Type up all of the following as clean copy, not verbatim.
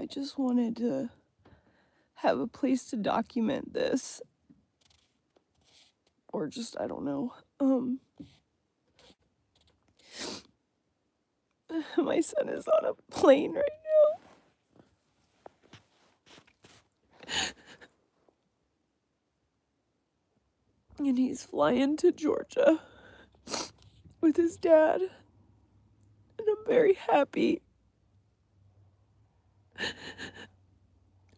I just wanted to have a place to document this. Or just, I don't know. My son is on a plane right now. And he's flying to Georgia with his dad. And I'm very happy.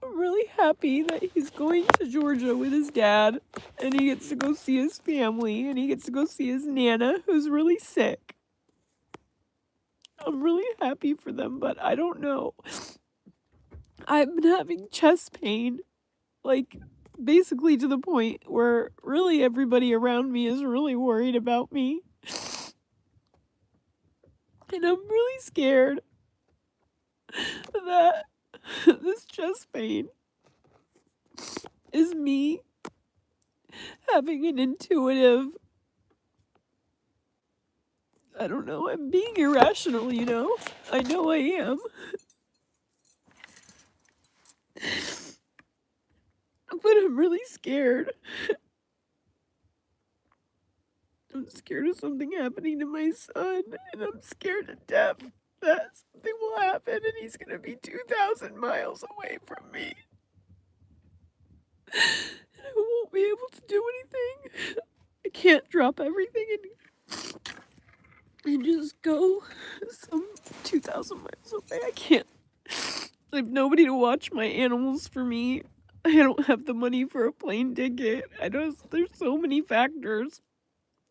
I'm really happy that he's going to Georgia with his dad. And he gets to go see his family. And he gets to go see his Nana, who's really sick. I'm really happy for them, but I don't know. I've been having chest pain, like, basically to the point where really everybody around me is really worried about me. And I'm really scared that this chest pain is me having an intuitive, I don't know, I'm being irrational, you know? I know I am. But I'm really scared. I'm scared of something happening to my son, and I'm scared to death that something will happen and he's gonna be 2,000 miles away from me. And I won't be able to do anything. I can't drop everything and just go some 2,000 miles away. I can't. I have nobody to watch my animals for me. I don't have the money for a plane ticket. There's so many factors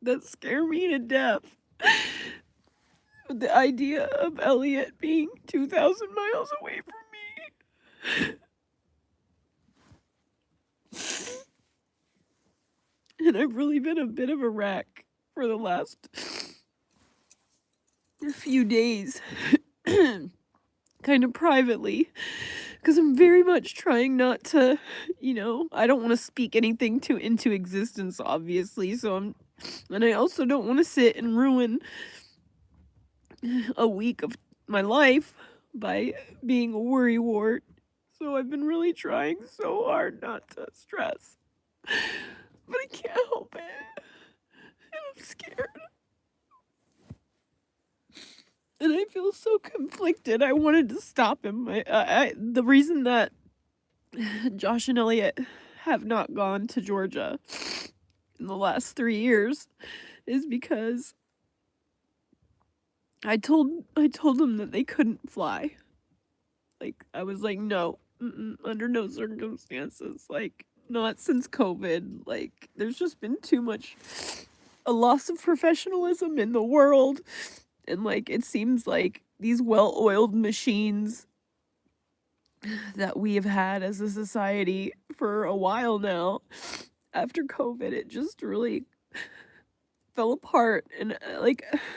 that scare me to death. The idea of Elliot being 2,000 miles away from me. And I've really been a bit of a wreck for the last few days. Kind of privately. Because I'm very much trying not to, I don't want to speak anything into existence, obviously. And I also don't want to sit and ruin a week of my life by being a worrywart. So I've been really trying so hard not to stress. But I can't help it. And I'm scared. And I feel so conflicted. I wanted to stop him. The reason that Josh and Elliot have not gone to Georgia in the last 3 years is because I told them that they couldn't fly. Like, I was like, no, under no circumstances. Like, not since COVID. Like, there's just been too much a loss of professionalism in the world. And, like, it seems like these well-oiled machines that we have had as a society for a while now, after COVID, it just really fell apart. And,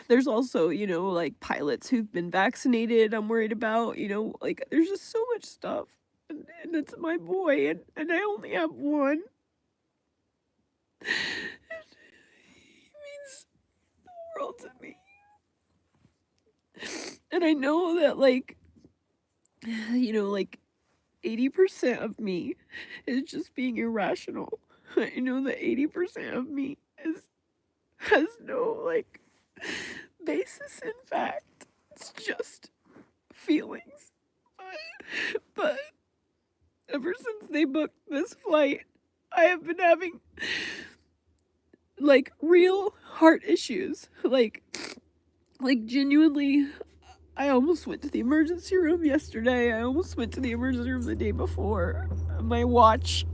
there's also, like, pilots who've been vaccinated I'm worried about, like, there's just so much stuff. And it's my boy, and I only have one. And he means the world to me. And I know that, like, 80% of me is just being irrational. I know that 80% of me has no, like, basis in fact. It's just feelings. But ever since they booked this flight, I have been having, like, real heart issues. Like, genuinely, I almost went to the emergency room yesterday. I almost went to the emergency room the day before. My watch,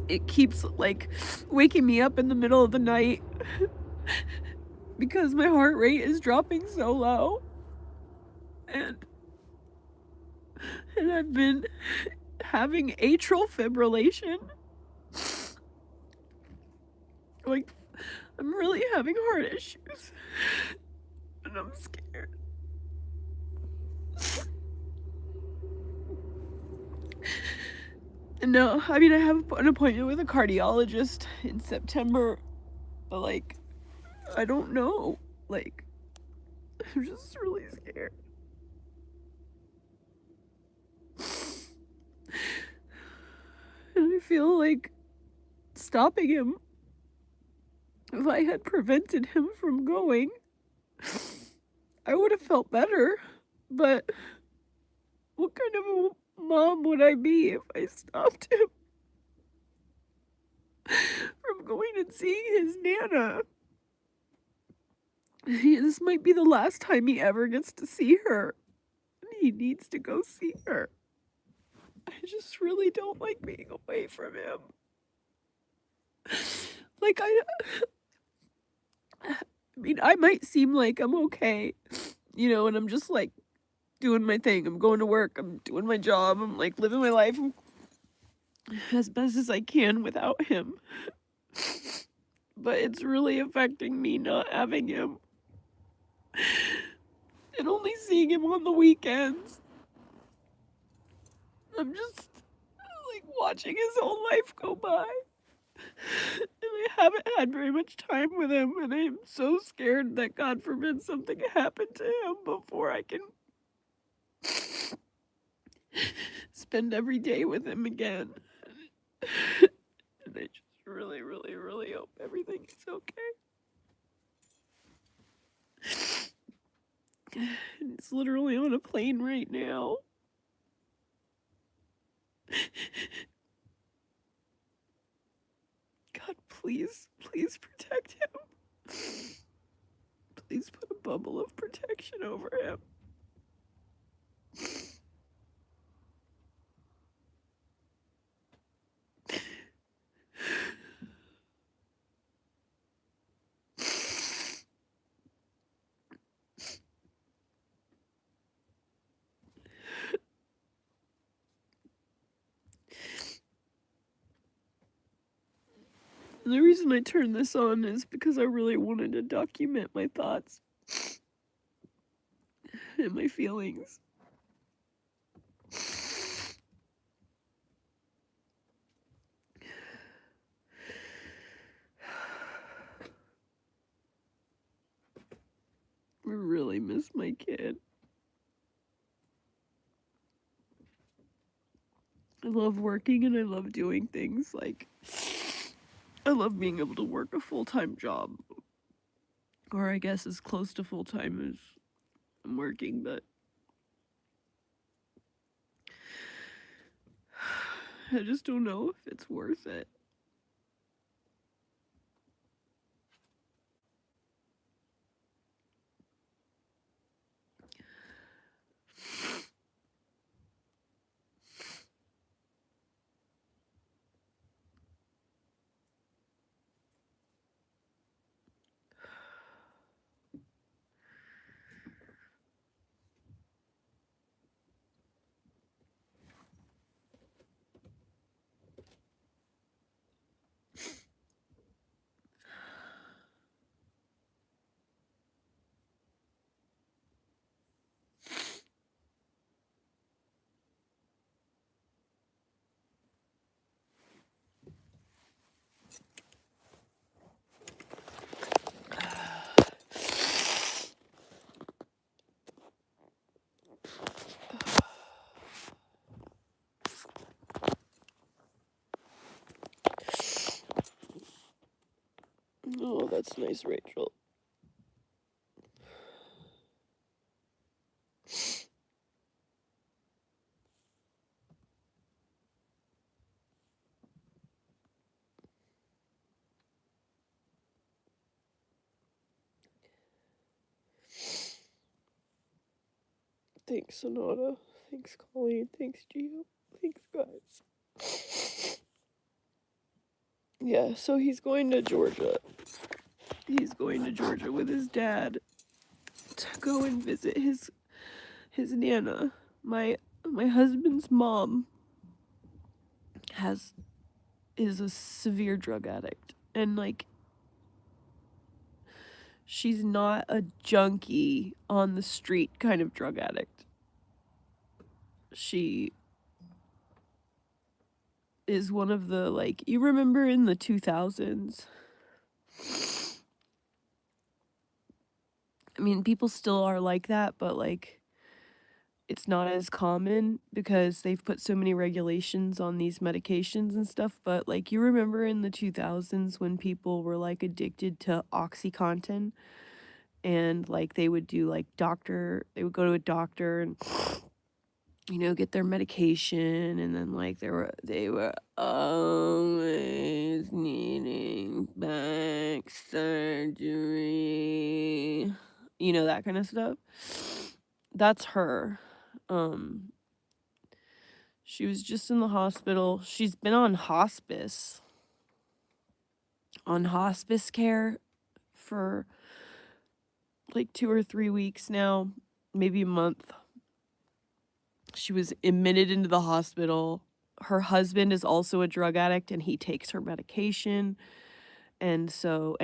it keeps, like, waking me up in the middle of the night because my heart rate is dropping so low. And I've been having atrial fibrillation. Like, I'm really having heart issues. And I'm scared. And no, I mean, I have an appointment with a cardiologist in September, but, like, I don't know. Like, I'm just really scared. feel like stopping him, if I had prevented him from going, I would have felt better. But what kind of a mom would I be if I stopped him from going and seeing his Nana? This might be the last time he ever gets to see her. And he needs to go see her. I just really don't like being away from him. Like, I mean, I might seem like I'm okay, you know, and I'm just like doing my thing. I'm going to work, I'm doing my job, I'm like living my life as best as I can without him. But it's really affecting me not having him and only seeing him on the weekends. I'm just like watching his whole life go by. And I haven't had very much time with him, and I'm so scared that God forbid something happened to him before I can spend every day with him again. And I just really, really, really hope everything is okay. He's literally on a plane right now. God, please, please protect him. Please put a bubble of protection over him. And the reason I turned this on is because I really wanted to document my thoughts and my feelings. I really miss my kid. I love working and I love doing things. Like, I love being able to work a full-time job. Or I guess as close to full-time as I'm working, but I just don't know if it's worth it. Oh, that's nice, Rachel. Thanks, Sonata. Thanks, Colleen. Thanks, Gio. Thanks, guys. Yeah, so he's going to Georgia. He's going to Georgia with his dad to go and visit his Nana. My husband's mom is a severe drug addict, and like, she's not a junkie on the street kind of drug addict. She is one of the, like, you remember in the 2000s? I mean, people still are like that, but like, it's not as common because they've put so many regulations on these medications and stuff, but, like, you remember in the 2000s when people were, like, addicted to OxyContin and, like, they would do, like, they would go to a doctor and, get their medication, and then, like, they were always needing back surgery, that kinda stuff. That's her. Um, she was just in the hospital. She's been on hospice care for, like, 2 or 3 weeks now, maybe a month. She was admitted into the hospital. Her husband is also a drug addict, and he takes her medication, and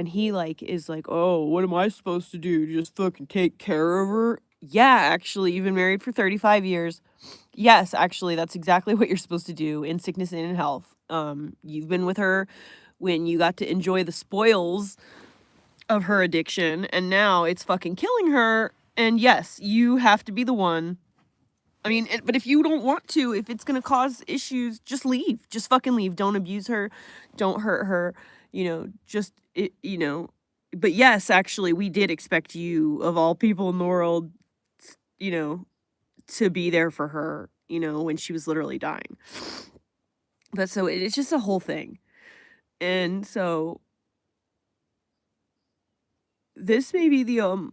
he, like, is like, "Oh, what am I supposed to do? Just fucking take care of her?" Yeah, actually, you've been married for 35 years. Yes, actually, that's exactly what you're supposed to do in sickness and in health. You've been with her when you got to enjoy the spoils of her addiction, and now it's fucking killing her, and yes, you have to be the one. I mean, but if you don't want to, if it's gonna cause issues, just leave. Just fucking leave. Don't abuse her. Don't hurt her. Just it. But yes, actually, we did expect you, of all people in the world, you know, to be there for her. When she was literally dying. But so it's just a whole thing, and so this may be the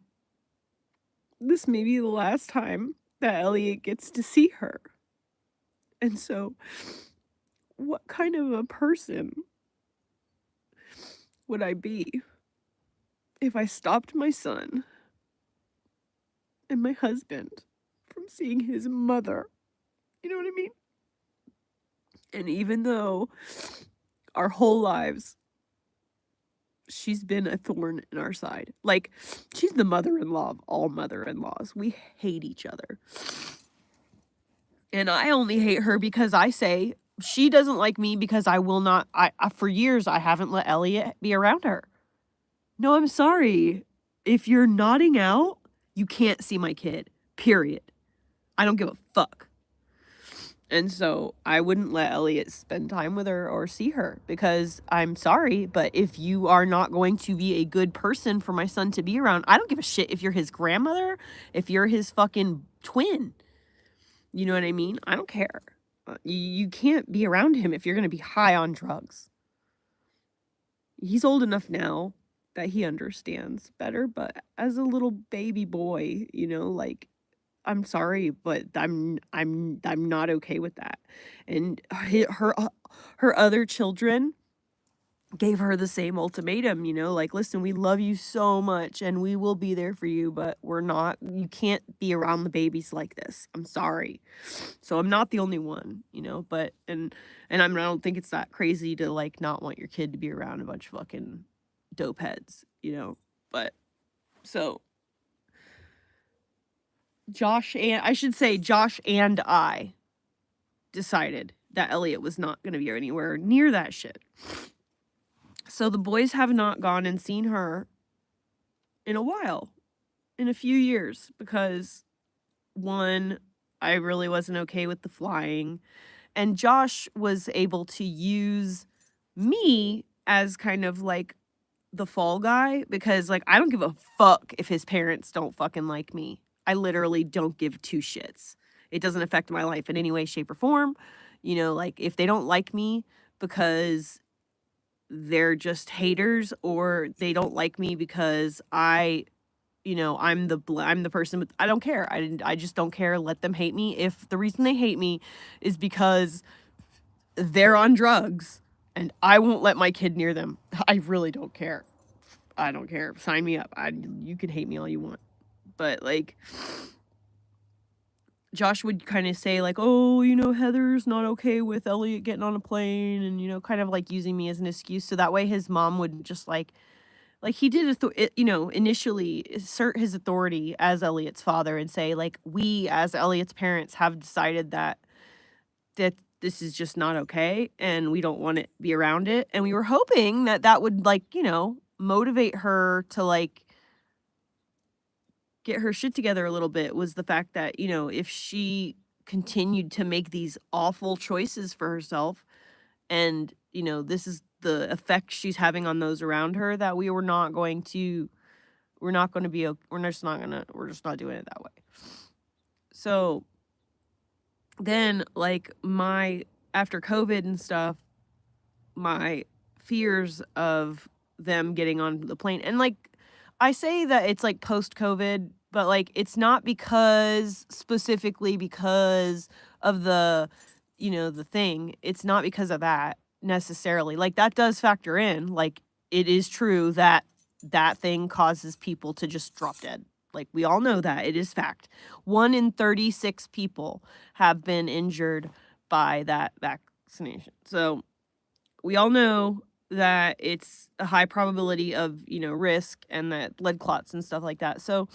last time that Elliot gets to see her. And so, what kind of a person would I be if I stopped my son and my husband from seeing his mother? You know what I mean? And even though our whole lives, she's been a thorn in our side. Like, she's the mother-in-law of all mother-in-laws. We hate each other. And I only hate her because I say she doesn't like me because I will not. For years, I haven't let Elliot be around her. No, I'm sorry. If you're nodding out, you can't see my kid. Period. I don't give a fuck. And so I wouldn't let Elliot spend time with her or see her because I'm sorry, but if you are not going to be a good person for my son to be around, I don't give a shit if you're his grandmother, if you're his fucking twin. You know what I mean? I don't care. You can't be around him if you're going to be high on drugs. He's old enough now that he understands better, but as a little baby boy, like, I'm sorry, but I'm not okay with that. And her other children gave her the same ultimatum, like, listen, we love you so much and we will be there for you, but you can't be around the babies like this. I'm sorry. So I'm not the only one, but, and I don't think it's that crazy to, like, not want your kid to be around a bunch of fucking dope heads, but so Josh and I decided that Elliot was not going to be anywhere near that shit. So the boys have not gone and seen her in a few years, because one, I really wasn't okay with the flying, and Josh was able to use me as kind of like the fall guy, because, like, I don't give a fuck if his parents don't fucking like me. I literally don't give two shits. It doesn't affect my life in any way, shape, or form. Like, if they don't like me because they're just haters, or they don't like me because I'm the person with, I don't care. I just don't care. Let them hate me. If the reason they hate me is because they're on drugs and I won't let my kid near them, I really don't care. I don't care. Sign me up. You can hate me all you want. But, like, Josh would kind of say, like, oh, Heather's not okay with Elliot getting on a plane, and, kind of like using me as an excuse. So that way his mom would just like he did, initially assert his authority as Elliot's father and say, like, we as Elliot's parents have decided that this is just not okay and we don't want to be around it. And we were hoping that would, like, motivate her to, like, get her shit together a little bit was the fact that, if she continued to make these awful choices for herself, and, this is the effect she's having on those around her, that we're not going to be, we're just not doing it that way. So then, like, after COVID and stuff, my fears of them getting on the plane, and, like, I say that it's, like, post-COVID, but, like, it's not specifically because of the thing. It's not because of that necessarily. Like, that does factor in. Like, it is true that that thing causes people to just drop dead. Like, we all know that. It is fact. 1 in 36 people have been injured by that vaccination. So, we all know that it's a high probability of, risk, and that blood clots and stuff like that. So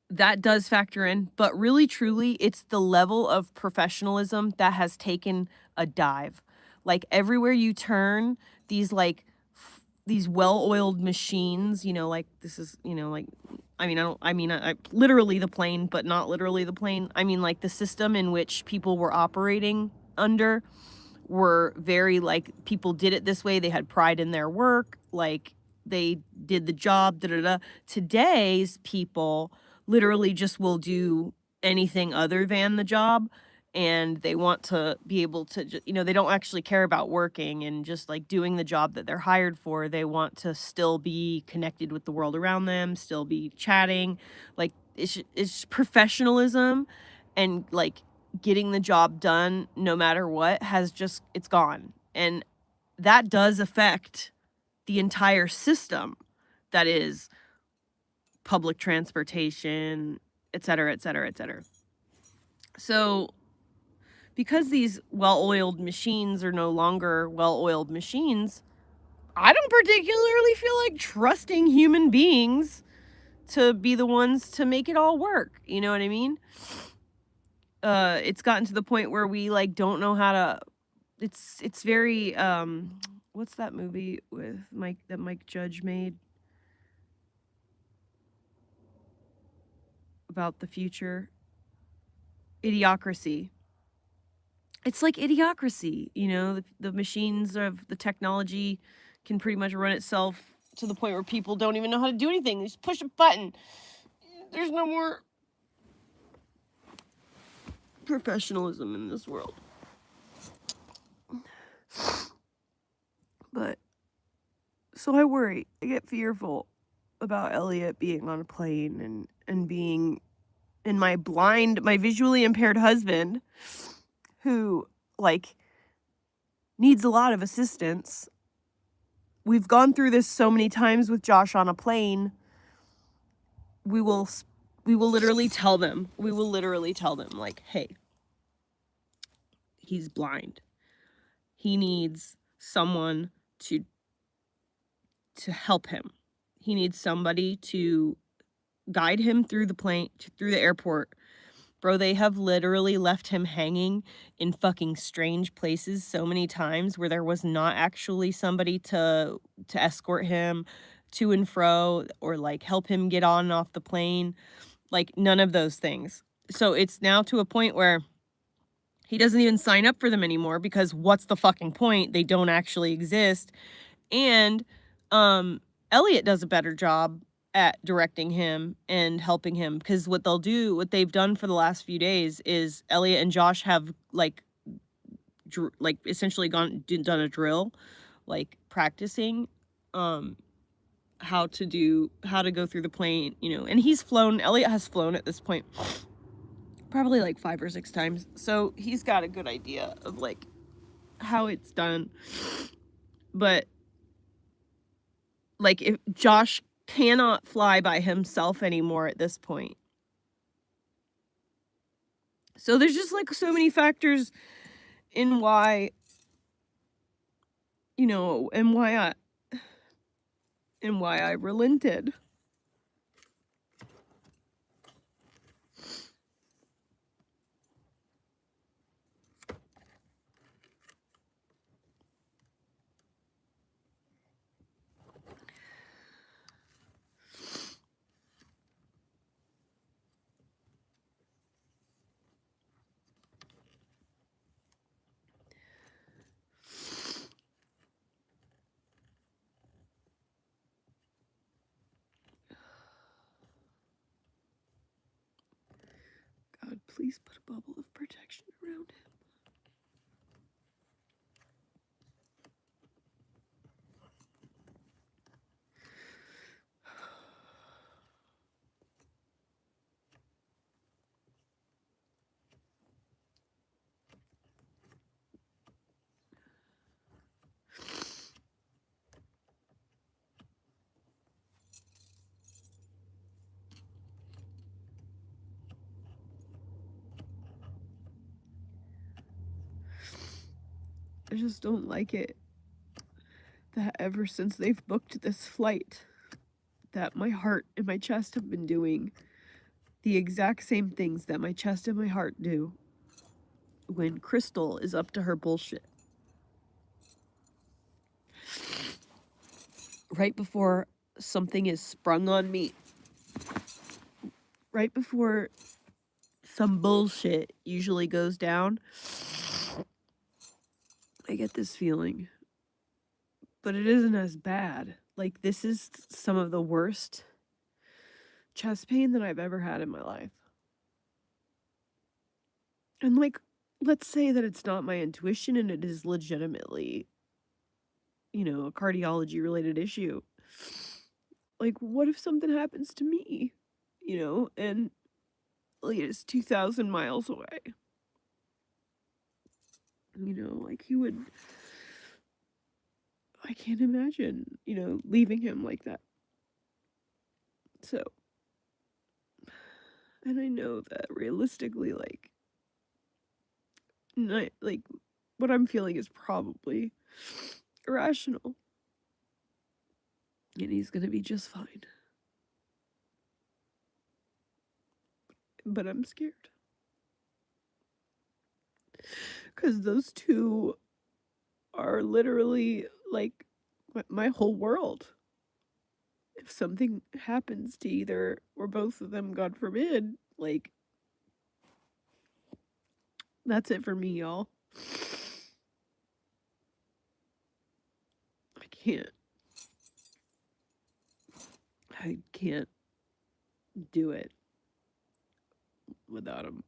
that does factor in, but really truly it's the level of professionalism that has taken a dive. Like, everywhere you turn, these these well-oiled machines, like, this is, like, I literally the plane, but not literally the plane. I mean, like, the system in which people were operating under were very, like, people did it this way, they had pride in their work, like, they did the job, da da da. Today's people literally just will do anything other than the job, and they want to be able to they don't actually care about working and just, like, doing the job that they're hired for. They want to still be connected with the world around them, still be chatting. Like, it's professionalism, and, like, getting the job done no matter what it's gone. And that does affect the entire system that is public transportation, et cetera, et cetera, et cetera. So, because these well-oiled machines are no longer well-oiled machines, I don't particularly feel like trusting human beings to be the ones to make it all work. You know what I mean? It's gotten to the point where we, like, don't know how to. It's very what's that movie with Mike Judge made about the future? Idiocracy. It's like Idiocracy, the machines of the technology can pretty much run itself to the point where people don't even know how to do anything. They just push a button. There's no more professionalism in this world. But so I worry. I get fearful about Elliot being on a plane and being in my visually impaired husband, who, like, needs a lot of assistance. We've gone through this so many times with Josh on a plane. We will literally tell them. Like, hey, he's blind. He needs someone to help him. He needs somebody to guide him through through the airport. Bro, they have literally left him hanging in fucking strange places so many times where there was not actually somebody to escort him to and fro, or, like, help him get on and off the plane. Like, none of those things. So it's now to a point where he doesn't even sign up for them anymore, because what's the fucking point? They don't actually exist. And Elliot does a better job at directing him and helping him, because what they've done for the last few days is Elliot and Josh have, like, essentially done a drill, like, practicing how to go through the plane, and Elliot has flown at this point probably like 5 or 6 times, so he's got a good idea of, like, how it's done. But, like, if Josh cannot fly by himself anymore at this point. So there's just, like, so many factors in why, and why I relented. please put a bubble of protection around him. I just don't like it that ever since they've booked this flight, that my heart and my chest have been doing the exact same things that my chest and my heart do when Crystal is up to her bullshit. Right before something is sprung on me, right before some bullshit usually goes down, I get this feeling. But it isn't as bad. Like, this is some of the worst chest pain that I've ever had in my life. And, like, let's say that it's not my intuition and it is legitimately, you know, a cardiology related issue. Like, what if something happens to me? You know, and like, it's 2,000 miles away. You know, like, he would. I can't imagine, you know, leaving him like that. So, and I know that realistically, like, like, what I'm feeling is probably irrational. And he's gonna be just fine. But I'm scared. Because those two are literally, like, my whole world. If something happens to either or both of them, God forbid, like, that's it for me, y'all. I can't. I can't do it without him.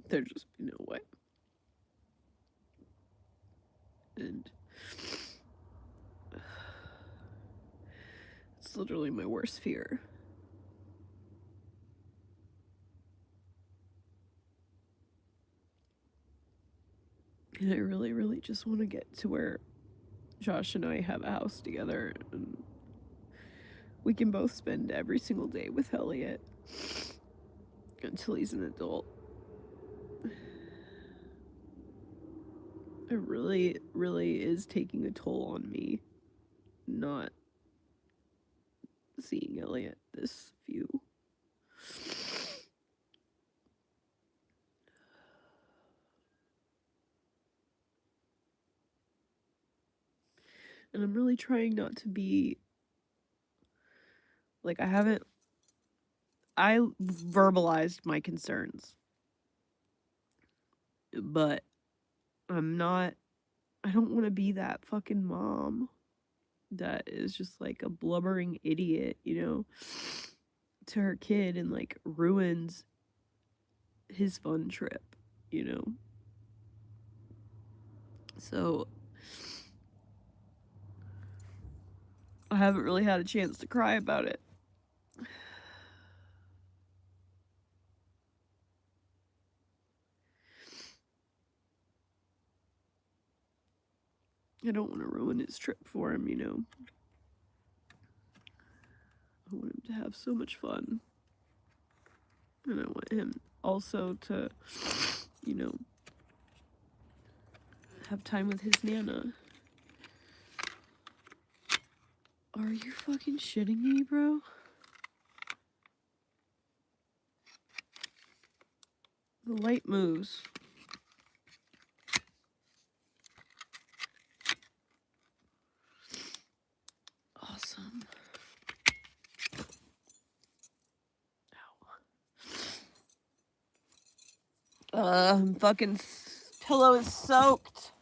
There'd just be no way. And it's literally my worst fear. And I really, really just want to get to where Josh and I have a house together and we can both spend every single day with Elliot until he's an adult. It really, really is taking a toll on me not seeing Elliot this few. And I'm really trying not to be like, I verbalized my concerns, but I don't want to be that fucking mom that is just like a blubbering idiot, you know, to her kid and like ruins his fun trip, you know. So I haven't really had a chance to cry about it. I don't want to ruin his trip for him, you know. I want him to have so much fun. And I want him also to, you know, have time with his Nana. Are you fucking shitting me, bro? The light moves. Awesome. Ow. Fucking pillow is soaked.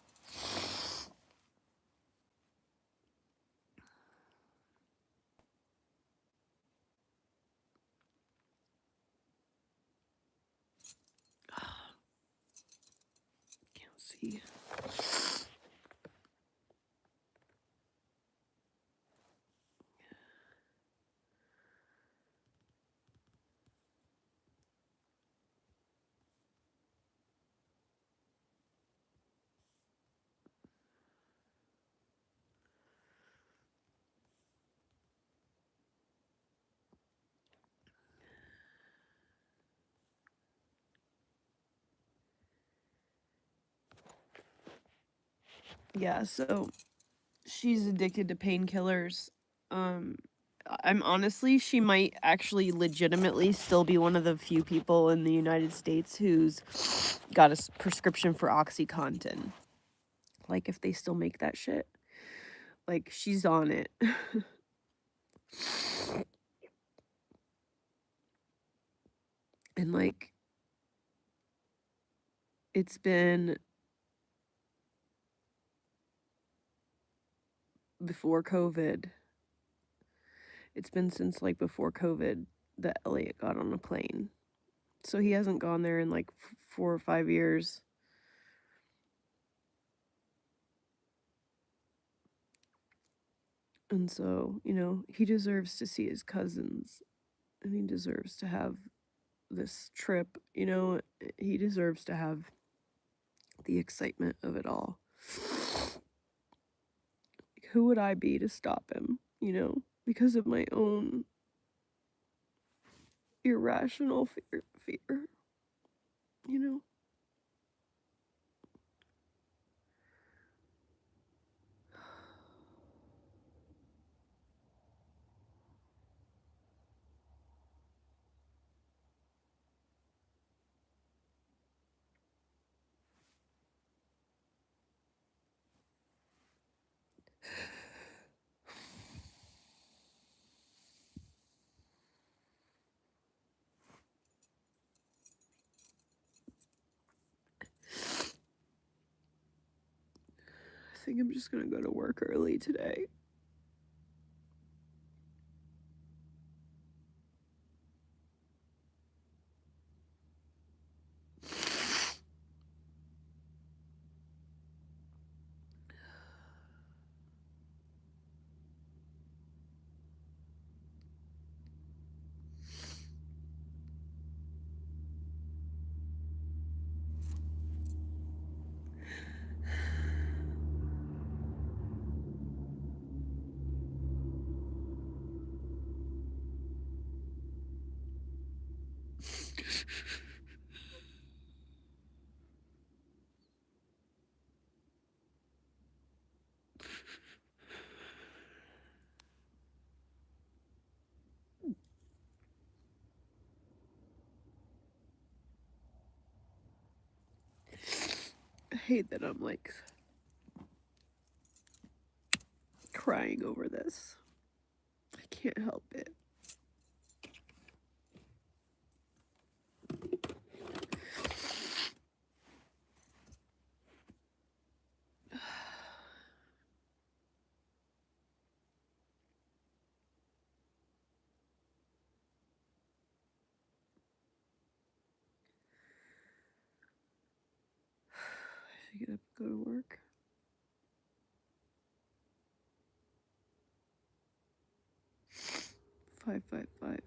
see. Yeah, so she's addicted to painkillers. Um, I'm honestly, she might actually legitimately still be one of the few people in the United States who's got a prescription for OxyContin. Like, if they still make that shit. Like, she's on it. And, like, it's been before COVID. It's been since, like, before COVID that Elliot got on a plane. So he hasn't gone there in, like, 4 or 5 years. And so, you know, he deserves to see his cousins. And he deserves to have this trip, you know? He deserves to have the excitement of it all. Who would I be to stop him, you know? Because of my own irrational fear, you know? I think I'm just gonna go to work early today. I hate that I'm like crying over this. I can't help it. I get up and go to work. Five, five, five.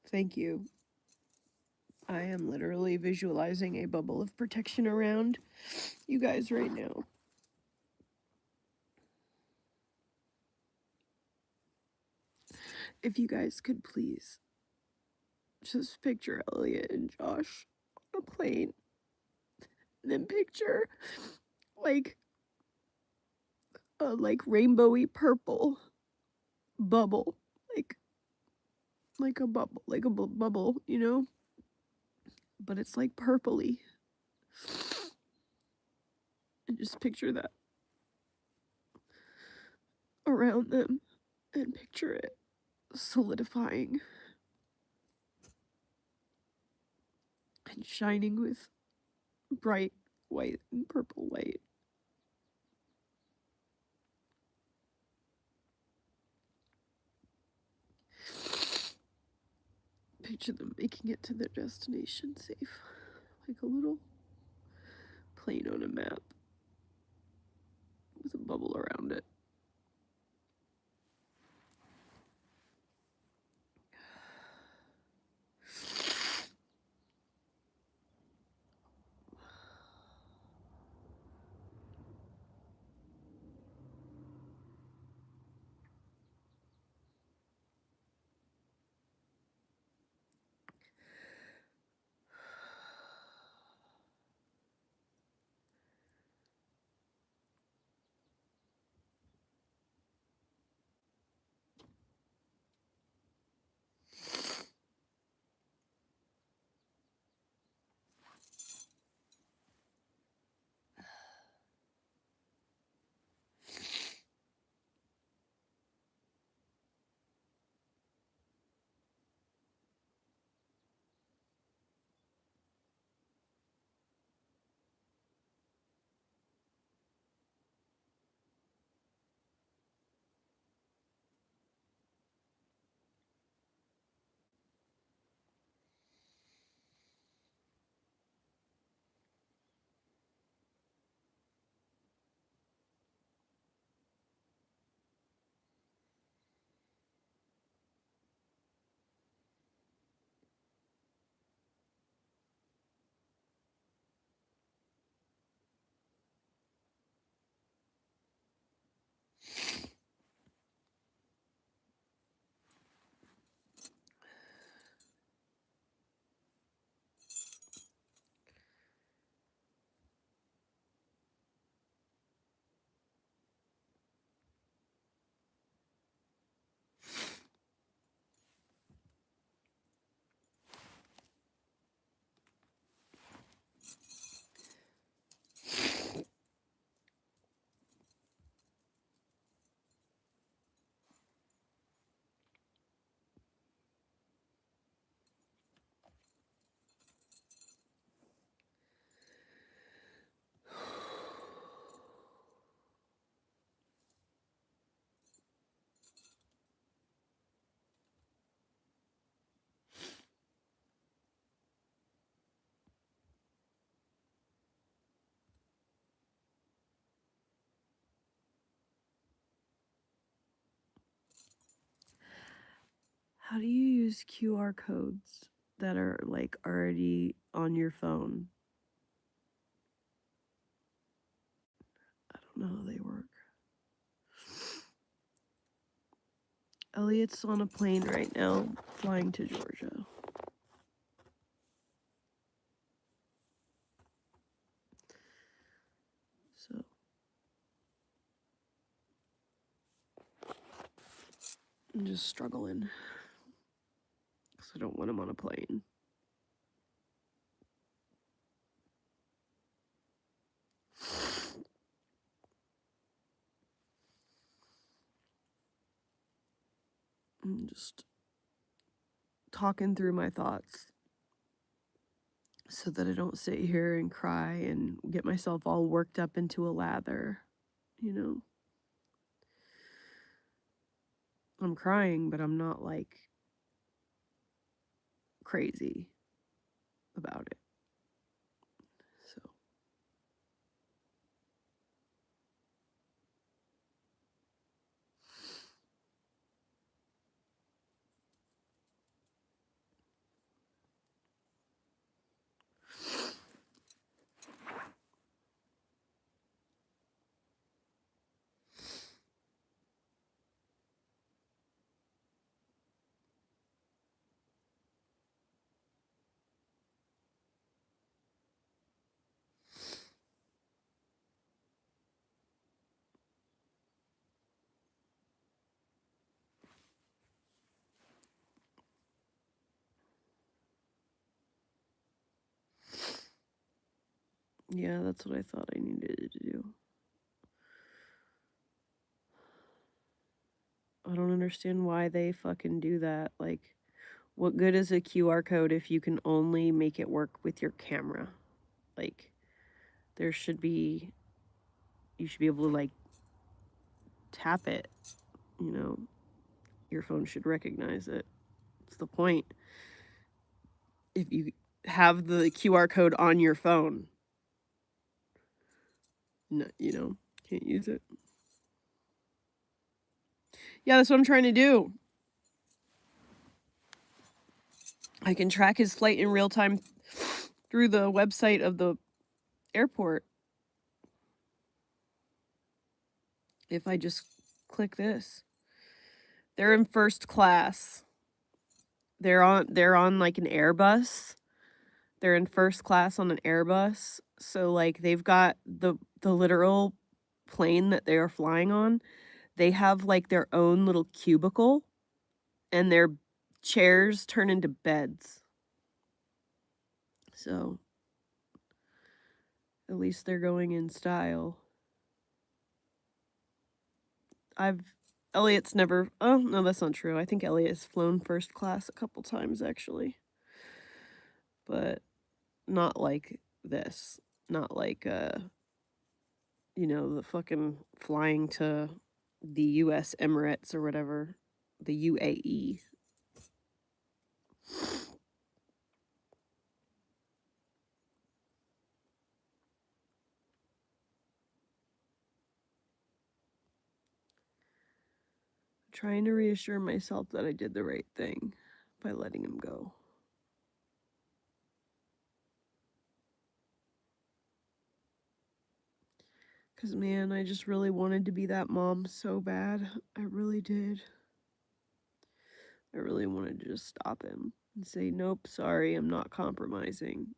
Thank you. I am literally visualizing a bubble of protection around you guys right now. If you guys could please just picture Elliot and Josh on a plane, and then picture like a rainbowy purple bubble, like a bubble, bubble, you know, but it's like purpley, and just picture that around them, and picture it solidifying and shining with bright white and purple light. Picture them making it to their destination safe, like a little plane on a map with a bubble around it. How do you use QR codes that are like already on your phone? I don't know how they work. Elliot's on a plane right now, flying to Georgia. So I'm just struggling because I don't want him on a plane. I'm just talking through my thoughts so that I don't sit here and cry and get myself all worked up into a lather, you know? I'm crying, but I'm not like crazy about it. So yeah, that's what I thought I needed to do. I don't understand why they fucking do that. Like, what good is a QR code if you can only make it work with your camera? Like, there should be, you should be able to, like, tap it, you know? Your phone should recognize it. It's the point. If you have the QR code on your phone, no, you know, can't use it. Yeah, that's what I'm trying to do. I can track his flight in real time through the website of the airport. If I just click this. They're in first class. They're on like an Airbus. They're in first class on an Airbus. So like they've got the literal plane that they are flying on. They have like their own little cubicle and their chairs turn into beds. So at least they're going in style. Elliot's never, oh no, that's not true. I think Elliot has flown first class a couple times actually. But not like this. Not like you know, the fucking flying to the US Emirates or whatever. The UAE. Trying to reassure myself that I did the right thing by letting him go. Because, man, I just really wanted to be that mom so bad. I really did. I really wanted to just stop him and say, nope, sorry, I'm not compromising.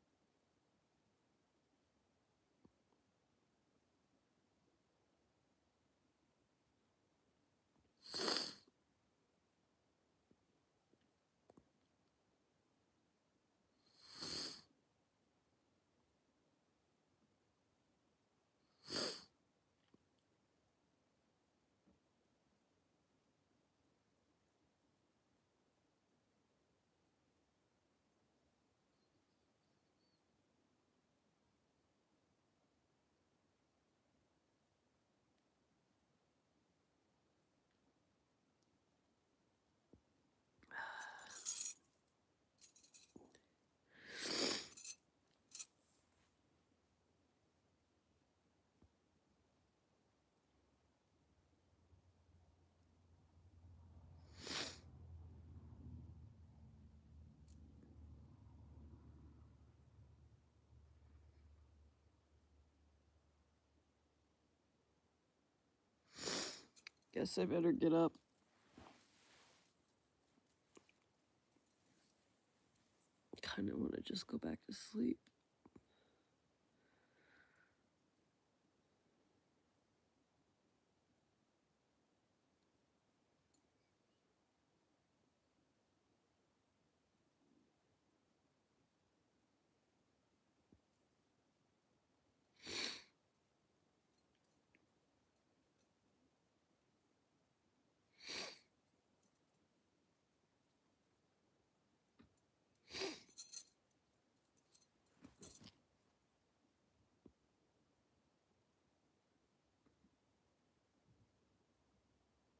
Guess I better get up. Kind of want to just go back to sleep.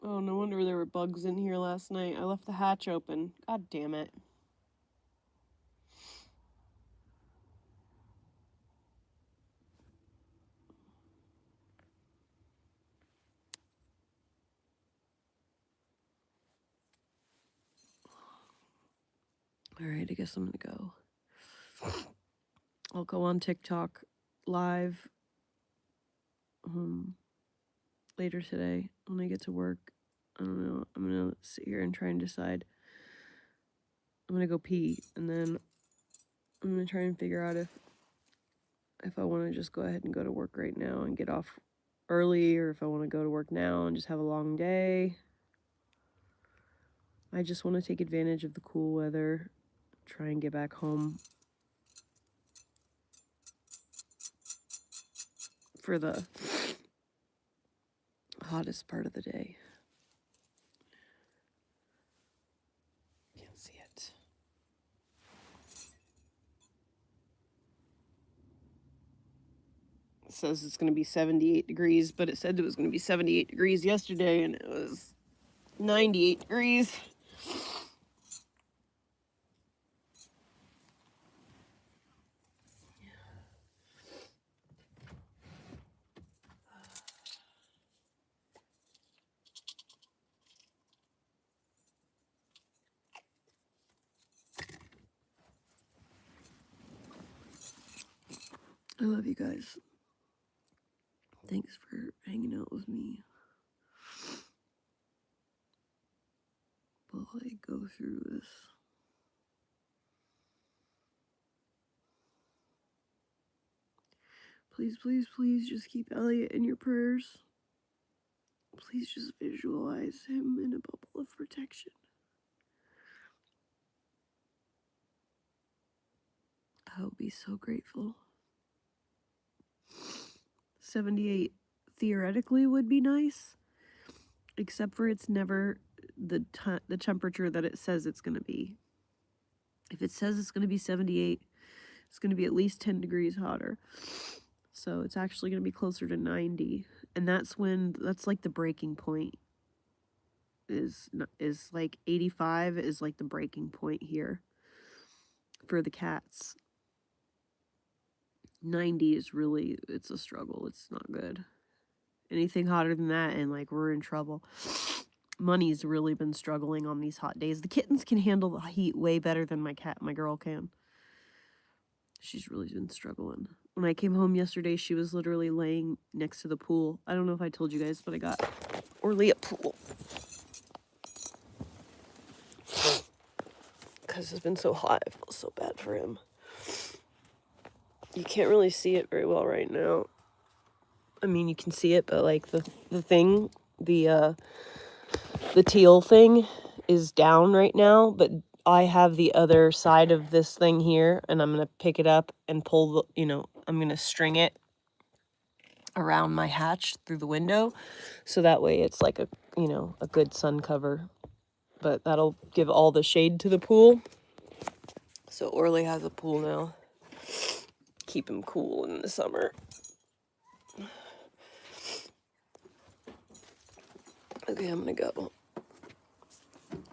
Oh, no wonder there were bugs in here last night. I left the hatch open. God damn it. Alright, I guess I'm gonna go. I'll go on TikTok live later today when I get to work. I don't know. I'm gonna sit here and try and decide. I'm gonna go pee, and then I'm gonna try and figure out if I want to just go ahead and go to work right now and get off early, or if I want to go to work now and just have a long day. I just want to take advantage of the cool weather, try and get back home for the hottest part of the day. Can't see it. It says it's going to be 78 degrees, but it said it was going to be 78 degrees yesterday, and it was 98 degrees. I love you guys. Thanks for hanging out with me while I go through this. Please, please, please just keep Elliot in your prayers. Please just visualize him in a bubble of protection. I would be so grateful. 78 theoretically would be nice, except for it's never the temperature that it says it's going to be. If it says it's going to be 78, it's going to be at least 10 degrees hotter. So it's actually going to be closer to 90. And that's like the breaking point. Is like 85 is like the breaking point here for the cats. 90 is really, it's a struggle. It's not good. Anything hotter than that and like we're in trouble. Money's really been struggling on these hot days. The kittens can handle the heat way better than my girl can. She's really been struggling. When I came home yesterday, she was literally laying next to the pool. I don't know if I told you guys, but I got Orly a pool. Because it's been so hot, I feel so bad for him. You can't really see it very well right now. I mean, you can see it, but like the thing, the teal thing is down right now, but I have the other side of this thing here, and I'm going to pick it up and pull the, I'm going to string it around my hatch through the window, so that way it's like a good sun cover, but that'll give all the shade to the pool. So Orly has a pool now. Keep him cool in the summer. Okay, I'm gonna go.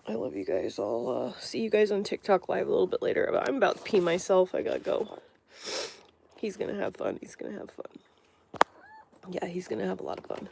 I love you guys. I'll see you guys on TikTok live a little bit later. But I'm about to pee myself. I gotta go. He's gonna have fun. He's gonna have fun. Yeah, he's gonna have a lot of fun.